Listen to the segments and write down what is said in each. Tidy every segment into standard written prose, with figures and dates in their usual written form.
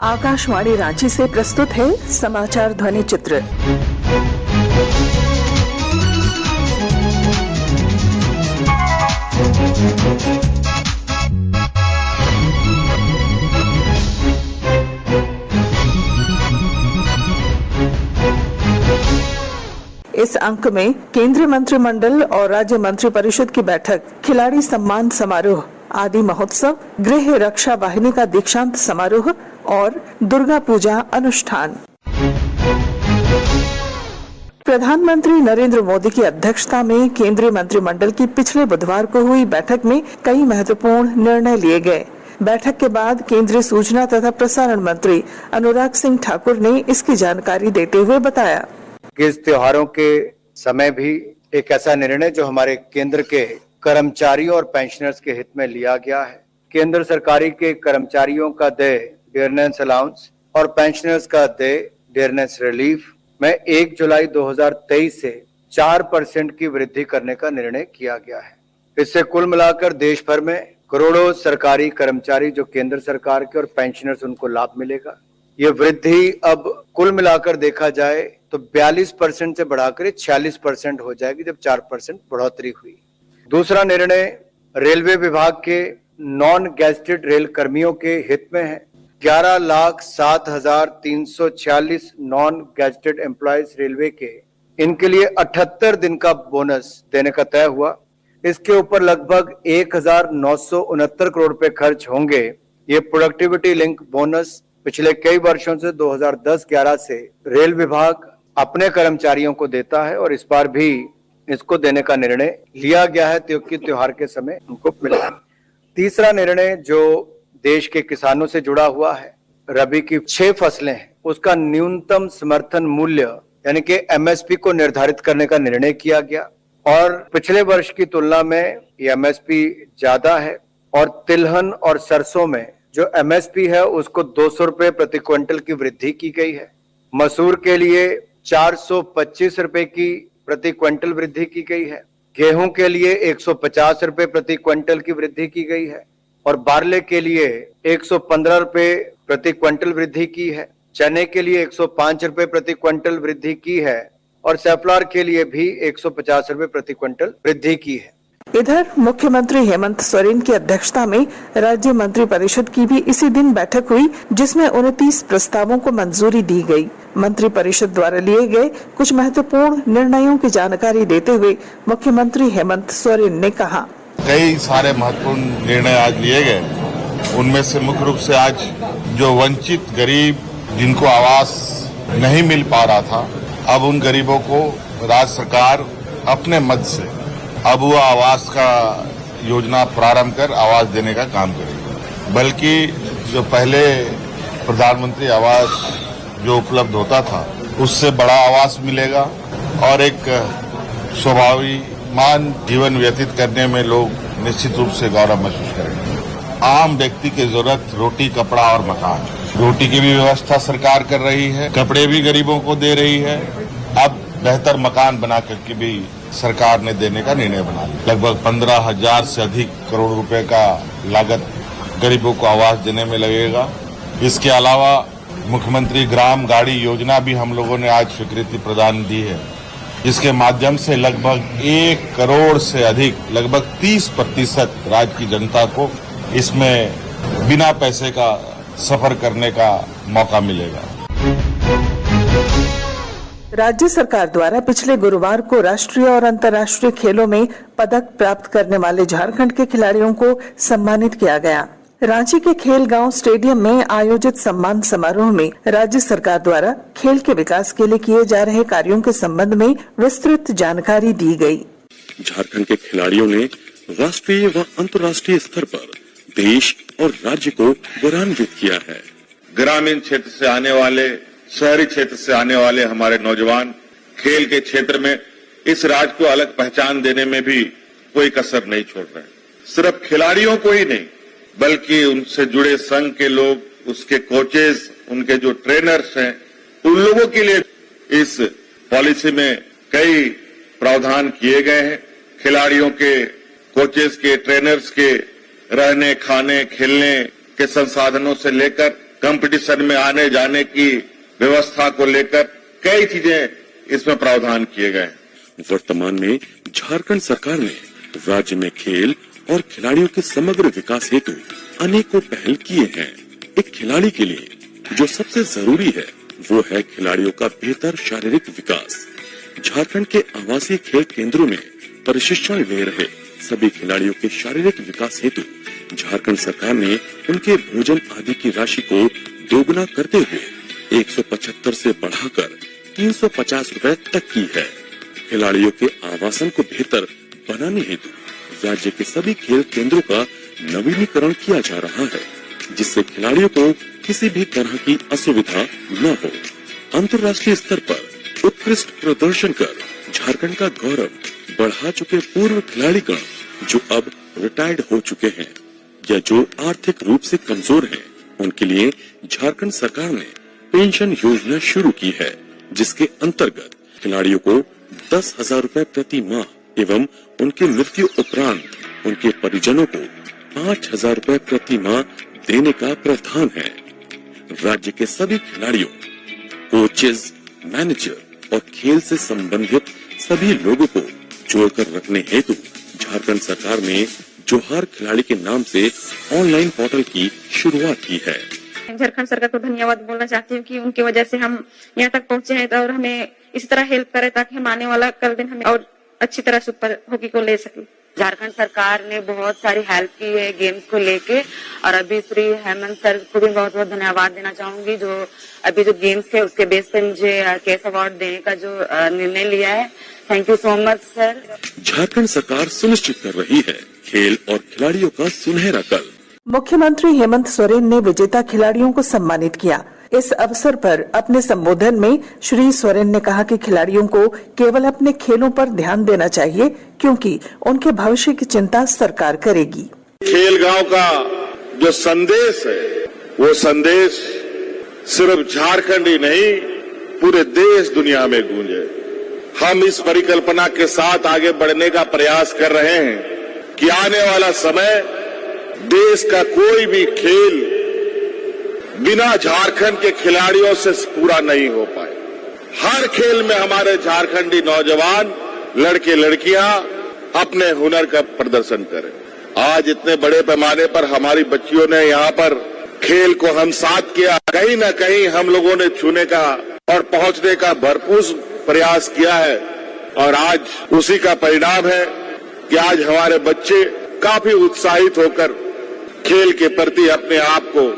आकाशवाणी रांची से प्रस्तुत है समाचार ध्वनि चित्र। इस अंक में केंद्रीय मंत्रिमंडल और राज्य मंत्रिपरिषद की बैठक, खिलाड़ी सम्मान समारोह, आदि महोत्सव, गृह रक्षा वाहिनी का दीक्षांत समारोह और दुर्गा पूजा अनुष्ठान। प्रधानमंत्री नरेंद्र मोदी की अध्यक्षता में केंद्रीय मंत्रिमंडल की पिछले बुधवार को हुई बैठक में कई महत्वपूर्ण निर्णय लिए गए। बैठक के बाद केंद्रीय सूचना तथा प्रसारण मंत्री अनुराग सिंह ठाकुर ने इसकी जानकारी देते हुए बताया कि इस त्योहारों के समय भी एक ऐसा निर्णय जो हमारे केंद्र के कर्मचारियों और पेंशनर्स के हित में लिया गया है। केंद्र सरकारी के कर्मचारियों का देय डियरनेस अलाउंस और पेंशनर्स का देय डियरनेस रिलीफ में 1 जुलाई 2023 से 4% की वृद्धि करने का निर्णय किया गया है। इससे कुल मिलाकर देश भर में करोड़ों सरकारी कर्मचारी जो केंद्र सरकार के और पेंशनर्स उनको लाभ मिलेगा। ये वृद्धि अब कुल मिलाकर देखा जाए तो 42% से बढ़ाकर 46% हो जाएगी, जब 4% बढ़ोतरी हुई। दूसरा निर्णय रेलवे विभाग के नॉन गैजेटेड रेल कर्मियों के हित में है। 11,07,346 नॉन गैजेटेड एम्प्लॉयज रेलवे के, इनके लिए 78 दिन का बोनस देने का तय हुआ। इसके ऊपर लगभग 1,969 करोड़ रुपए खर्च होंगे। ये प्रोडक्टिविटी लिंक बोनस पिछले कई वर्षों से 2010-11 से रेल विभाग अपने कर्मचारियों को देता है और इस बार भी इसको देने का निर्णय लिया गया है क्योंकि त्योहार के समय उनको मिला। तीसरा निर्णय जो देश के किसानों से जुड़ा हुआ है, रबी की 6 फसलें हैं, उसका न्यूनतम समर्थन मूल्य यानी कि एमएसपी को निर्धारित करने का निर्णय किया गया और पिछले वर्ष की तुलना में ये एमएसपी ज्यादा है और तिलहन और सरसों में जो एमएसपी है उसको 200 रुपए प्रति क्विंटल की वृद्धि की गई है। मसूर के लिए 425 रुपए की प्रति क्विंटल वृद्धि की गई है। गेहूं के लिए 150 रुपए प्रति क्विंटल की वृद्धि की गई है और बारले के लिए 115 रुपए प्रति क्विंटल वृद्धि की है। चने के लिए 105 रुपए प्रति क्विंटल वृद्धि की है और सेफ्लॉर के लिए भी 150 रुपए प्रति क्विंटल वृद्धि की है। इधर मुख्यमंत्री हेमंत सोरेन की अध्यक्षता में राज्य मंत्रिपरिषद की भी इसी दिन बैठक हुई, जिसमें 29 प्रस्तावों को मंजूरी दी गई। मंत्रिपरिषद द्वारा लिए गए कुछ महत्वपूर्ण निर्णयों की जानकारी देते हुए मुख्यमंत्री हेमंत सोरेन ने कहा, कई सारे महत्वपूर्ण निर्णय आज लिए गए। उनमें से मुख्य रूप से आज जो वंचित गरीब जिनको आवास नहीं मिल पा रहा था, अब उन गरीबों को राज्य सरकार अपने मद से अब वो आवास का योजना प्रारंभ कर आवास देने का काम करेगी। बल्कि जो पहले प्रधानमंत्री आवास जो उपलब्ध होता था उससे बड़ा आवास मिलेगा और एक स्वाभिमान जीवन व्यतीत करने में लोग निश्चित रूप से गौरव महसूस करेंगे। आम व्यक्ति की जरूरत रोटी, कपड़ा और मकान, रोटी की भी व्यवस्था सरकार कर रही है, कपड़े भी गरीबों को दे रही है। अब बेहतर मकान बना करके भी सरकार ने देने का निर्णय बना लिया। लगभग 15,000 से अधिक करोड़ रुपए का लागत गरीबों को आवास देने में लगेगा। इसके अलावा मुख्यमंत्री ग्राम गाड़ी योजना भी हम लोगों ने आज स्वीकृति प्रदान दी है। इसके माध्यम से लगभग 1 करोड़ से अधिक, लगभग 30% राज्य की जनता को इसमें बिना पैसे का सफर करने का मौका मिलेगा। राज्य सरकार द्वारा पिछले गुरुवार को राष्ट्रीय और अंतर्राष्ट्रीय खेलों में पदक प्राप्त करने वाले झारखंड के खिलाड़ियों को सम्मानित किया गया। रांची के खेल गांव स्टेडियम में आयोजित सम्मान समारोह में राज्य सरकार द्वारा खेल के विकास के लिए किए जा रहे कार्यों के संबंध में विस्तृत जानकारी दी गई। झारखंड के खिलाड़ियों ने राष्ट्रीय व अंतर्राष्ट्रीय स्तर पर देश और राज्य को गौरवान्वित किया है। ग्रामीण क्षेत्र से आने वाले, शहरी क्षेत्र से आने वाले हमारे नौजवान खेल के क्षेत्र में इस राज्य को अलग पहचान देने में भी कोई कसर नहीं छोड़ रहे। सिर्फ खिलाड़ियों को ही नहीं बल्कि उनसे जुड़े संघ के लोग, उसके कोचेस, उनके जो ट्रेनर्स हैं, उन लोगों के लिए इस पॉलिसी में कई प्रावधान किए गए हैं। खिलाड़ियों के, कोचेस के, ट्रेनर्स के रहने, खाने, खेलने के संसाधनों से लेकर कंपटीशन में आने जाने की व्यवस्था को लेकर कई चीजें इसमें प्रावधान किए गए हैं। वर्तमान में झारखंड सरकार ने राज्य में खेल और खिलाड़ियों के समग्र विकास हेतु अनेकों पहल किए हैं। एक खिलाड़ी के लिए जो सबसे जरूरी है वो है खिलाड़ियों का बेहतर शारीरिक विकास। झारखंड के आवासीय खेल केंद्रों में प्रशिक्षण ले रहे सभी खिलाड़ियों के शारीरिक विकास हेतु झारखंड सरकार ने उनके भोजन आदि की राशि को दोगुना करते हुए 175 से बढ़ाकर 350 रुपए तक की है। खिलाड़ियों के आवासन को बेहतर बनाने हेतु राज्य के सभी खेल केंद्रों का नवीनीकरण किया जा रहा है, जिससे खिलाड़ियों को किसी भी तरह की असुविधा न हो। अंतर्राष्ट्रीय स्तर पर उत्कृष्ट प्रदर्शन कर झारखंड का गौरव बढ़ा चुके पूर्व खिलाड़ीगण जो अब रिटायर्ड हो चुके हैं या जो आर्थिक रूप से कमजोर हैं, उनके लिए झारखंड सरकार ने पेंशन योजना शुरू की है, जिसके अंतर्गत खिलाड़ियों को 10,000 रुपए प्रति माह एवं उनकी मृत्यु उपरांत उनके परिजनों को 5,000 रुपए प्रति माह देने का प्रावधान है। राज्य के सभी खिलाड़ियों, कोचेज, मैनेजर और खेल से संबंधित सभी लोगों को जोड़कर रखने हेतु झारखंड सरकार ने जोहार खिलाड़ी के नाम से ऑनलाइन पोर्टल की शुरुआत की है। झारखंड सरकार को धन्यवाद बोलना चाहती हूँ कि उनकी वजह से हम यहाँ तक पहुँचे हैं और हमें इस तरह हेल्प करे ताकि हम आने वाला कल दिन हमें और अच्छी तरह सुपर हॉकी को ले सके। झारखंड सरकार ने बहुत सारी हेल्प की है गेम्स को लेके और अभी श्री हेमंत सर को भी बहुत बहुत धन्यवाद देना चाहूंगी जो अभी जो गेम्स थे उसके बेस पे मुझे केस अवार्ड देने का जो निर्णय लिया है। Thank you so much sir. Jharkhand सरकार सुनिश्चित कर रही है खेल और खिलाड़ियों का सुनहरा कल। मुख्यमंत्री हेमंत सोरेन ने विजेता खिलाड़ियों को सम्मानित किया। इस अवसर पर अपने संबोधन में श्री सोरेन ने कहा कि खिलाड़ियों को केवल अपने खेलों पर ध्यान देना चाहिए क्योंकि उनके भविष्य की चिंता सरकार करेगी। खेल गांव का जो संदेश है वो संदेश सिर्फ झारखंड ही नहीं पूरे देश दुनिया में गूंजे। हम इस परिकल्पना के साथ आगे बढ़ने का प्रयास कर रहे हैं कि आने वाला समय देश का कोई भी खेल बिना झारखंड के खिलाड़ियों से पूरा नहीं हो पाए। हर खेल में हमारे झारखंडी नौजवान लड़के लड़कियां अपने हुनर का प्रदर्शन करें। आज इतने बड़े पैमाने पर हमारी बच्चियों ने यहाँ पर खेल को हमसात किया। कहीं न कहीं हम लोगों ने छूने का और पहुंचने का भरपूर प्रयास किया है और आज उसी का परिणाम है कि आज हमारे बच्चे काफी उत्साहित होकर खेल के प्रति अपने आप को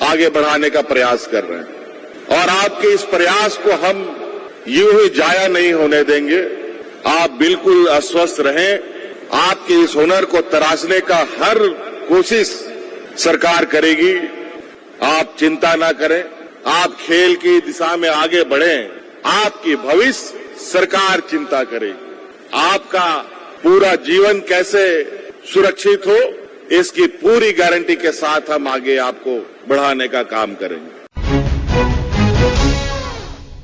आगे बढ़ाने का प्रयास कर रहे हैं और आपके इस प्रयास को हम यूं ही जाया नहीं होने देंगे। आप बिल्कुल अस्वस्थ रहें। आपके इस हुनर को तराशने का हर कोशिश सरकार करेगी। आप चिंता ना करें। आप खेल की दिशा में आगे बढ़ें। आपकी भविष्य सरकार चिंता करेगी। आपका पूरा जीवन कैसे सुरक्षित हो इसकी पूरी गारंटी के साथ हम आगे आपको बढ़ाने का काम करेंगे।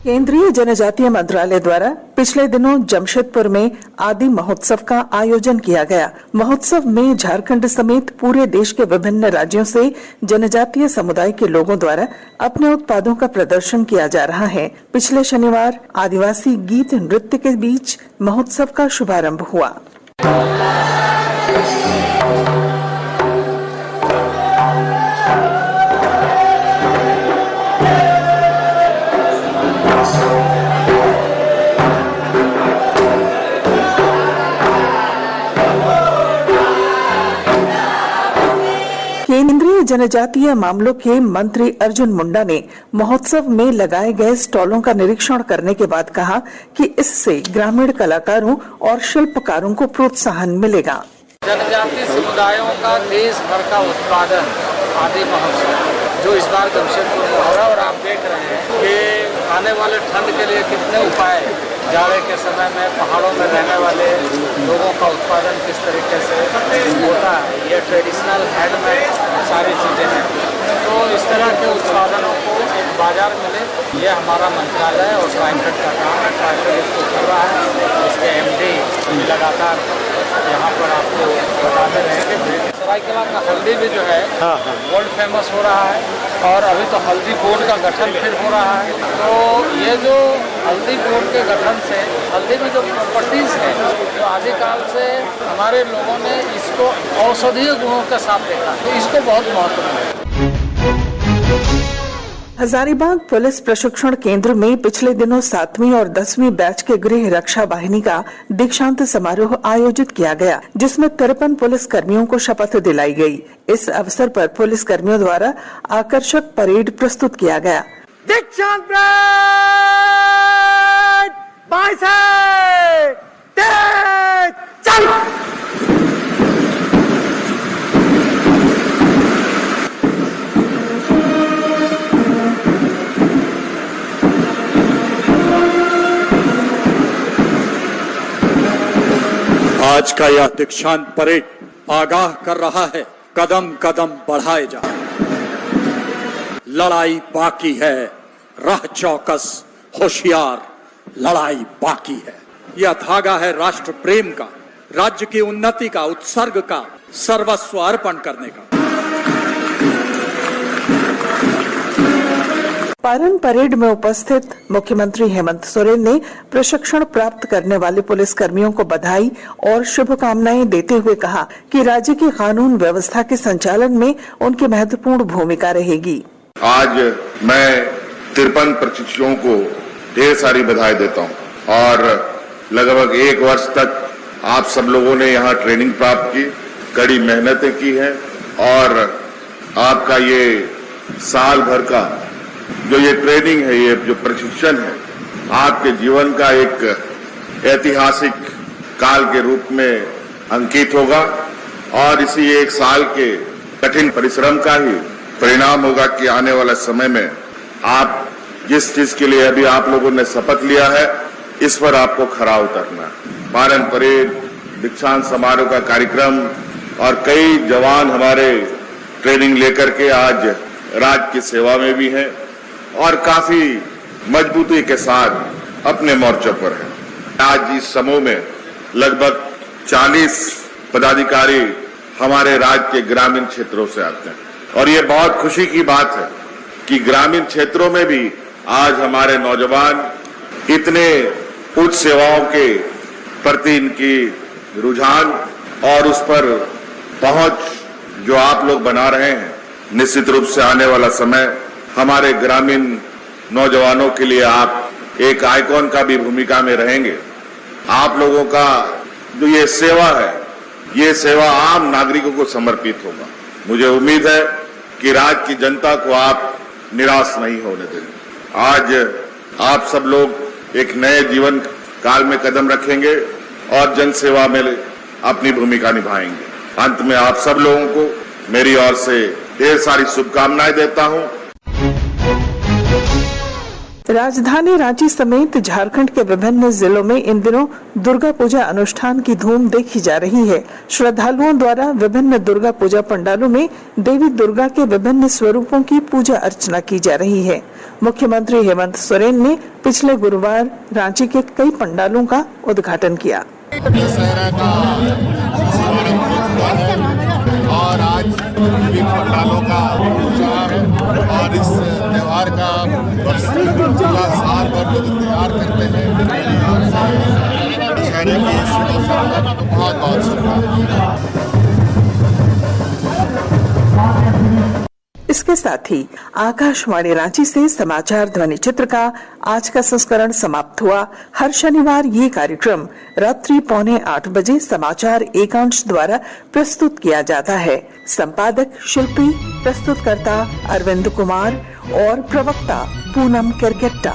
केंद्रीय जनजातीय मंत्रालय द्वारा पिछले दिनों जमशेदपुर में आदि महोत्सव का आयोजन किया गया। महोत्सव में झारखंड समेत पूरे देश के विभिन्न राज्यों से जनजातीय समुदाय के लोगों द्वारा अपने उत्पादों का प्रदर्शन किया जा रहा है। पिछले शनिवार आदिवासी गीत नृत्य के बीच महोत्सव का शुभारंभ हुआ। केंद्रीय जनजातीय मामलों के मंत्री अर्जुन मुंडा ने महोत्सव में लगाए गए स्टॉलों का निरीक्षण करने के बाद कहा कि इससे ग्रामीण कलाकारों और शिल्पकारों को प्रोत्साहन मिलेगा। जनजातीय समुदायों का देश भर का उत्पादन आदि महोत्सव जो इस बार जमशेदपुर में हो रहा है और आप देख रहे हैं कि आने वाले ठंड के लिए कितने उपाय जाड़े के समय में पहाड़ों में रहने वाले लोगों का उत्पादन किस तरीके से होता है। ये ट्रेडिशनल हैंडमेड सारी चीज़ें हैं। तो इस तरह के उत्पादनों को एक बाजार मिले, ये हमारा मंत्रालय और ट्राइफेड का काम है। ट्राइफेड इसको कर रहा है, इसके MD लगातार यहाँ पर आपको बताते रहेंगे। सरायकेला का हल्दी भी जो है वर्ल्ड फेमस हो रहा है, और अभी तो हल्दी बोर्ड का गठन फिर हो रहा है। तो ये जो हल्दी बोर्ड के गठन से हल्दी में जो प्रॉपर्टीज है, जो आदिकाल से हमारे लोगों ने इसको औषधीय गुणों के साथ देखा, तो इसको बहुत महत्व है। हजारीबाग पुलिस प्रशिक्षण केंद्र में पिछले दिनों 7वीं और 10वीं बैच के गृह रक्षा वाहिनी का दीक्षांत समारोह आयोजित किया गया, जिसमें 53 पुलिस कर्मियों को शपथ दिलाई गई। इस अवसर पर पुलिस कर्मियों द्वारा आकर्षक परेड प्रस्तुत किया गया। दीक्षांत परेड, चल। आज का यह दीक्षांत परेड आगाह कर रहा है, कदम कदम बढ़ाए जा। लड़ाई बाकी है, रह चौकस होशियार, लड़ाई बाकी है। यह धागा है राष्ट्र प्रेम का, राज्य की उन्नति का, उत्सर्ग का, सर्वस्व अर्पण करने का। पारण परेड में उपस्थित मुख्यमंत्री हेमंत सोरेन ने प्रशिक्षण प्राप्त करने वाले पुलिस कर्मियों को बधाई और शुभकामनाएं देते हुए कहा कि राज्य की कानून व्यवस्था के संचालन में उनकी महत्वपूर्ण भूमिका रहेगी। आज मैं 53 प्रशिक्षुओं को ढेर सारी बधाई देता हूं, और लगभग 1 वर्ष तक आप सब लोगों ने यहाँ ट्रेनिंग प्राप्त की, कड़ी मेहनतें की हैं, और आपका ये साल भर का जो ये ट्रेनिंग है, ये जो प्रशिक्षण है, आपके जीवन का एक ऐतिहासिक काल के रूप में अंकित होगा, और इसी 1 साल के कठिन परिश्रम का ही परिणाम होगा कि आने वाला समय में आप जिस चीज के लिए अभी आप लोगों ने शपथ लिया है, इस पर आपको खरा उतरना है। पारण परेड, दीक्षांत समारोह का कार्यक्रम, और कई जवान हमारे ट्रेनिंग लेकर के आज राज्य की सेवा में भी हैं, और काफी मजबूती के साथ अपने मोर्चों पर है। आज इस समूह में लगभग 40 पदाधिकारी हमारे राज्य के ग्रामीण क्षेत्रों से आते हैं, और ये बहुत खुशी की बात है कि ग्रामीण क्षेत्रों में भी आज हमारे नौजवान इतने उच्च सेवाओं के प्रति इनकी रुझान और उस पर पहुंच जो आप लोग बना रहे हैं, निश्चित रूप से आने वाला समय हमारे ग्रामीण नौजवानों के लिए आप एक आइकॉन का भी भूमिका में रहेंगे। आप लोगों का जो ये सेवा है, ये सेवा आम नागरिकों को समर्पित होगा। मुझे उम्मीद है कि राज्य की जनता को आप निराश नहीं होने देंगे। आज आप सब लोग एक नए जीवन काल में कदम रखेंगे और जन सेवा में अपनी भूमिका निभाएंगे। अंत में आप सब लोगों को मेरी ओर से ढेर सारी शुभकामनाएं देता हूं। राजधानी रांची समेत झारखंड के विभिन्न जिलों में इन दिनों दुर्गा पूजा अनुष्ठान की धूम देखी जा रही है। श्रद्धालुओं द्वारा विभिन्न दुर्गा पूजा पंडालों में देवी दुर्गा के विभिन्न स्वरूपों की पूजा अर्चना की जा रही है। मुख्यमंत्री हेमंत सोरेन ने पिछले गुरुवार रांची के कई पंडालों का उद्घाटन किया। और आज विभिन्न पंडालों का पूजा और इस त्योहार का पूरा साल भर लोग तैयार करते हैं। दशहरे की शुभ अवसर पर बहुत बहुत शुभकामनाएं। इसके साथ ही आकाशवाणी रांची से समाचार ध्वनि चित्र का आज का संस्करण समाप्त हुआ। हर शनिवार ये कार्यक्रम रात्रि 7:45 बजे समाचार एकांश द्वारा प्रस्तुत किया जाता है। संपादक शिल्पी, प्रस्तुतकर्ता अरविंद कुमार और प्रवक्ता पूनम केरकेट्टा।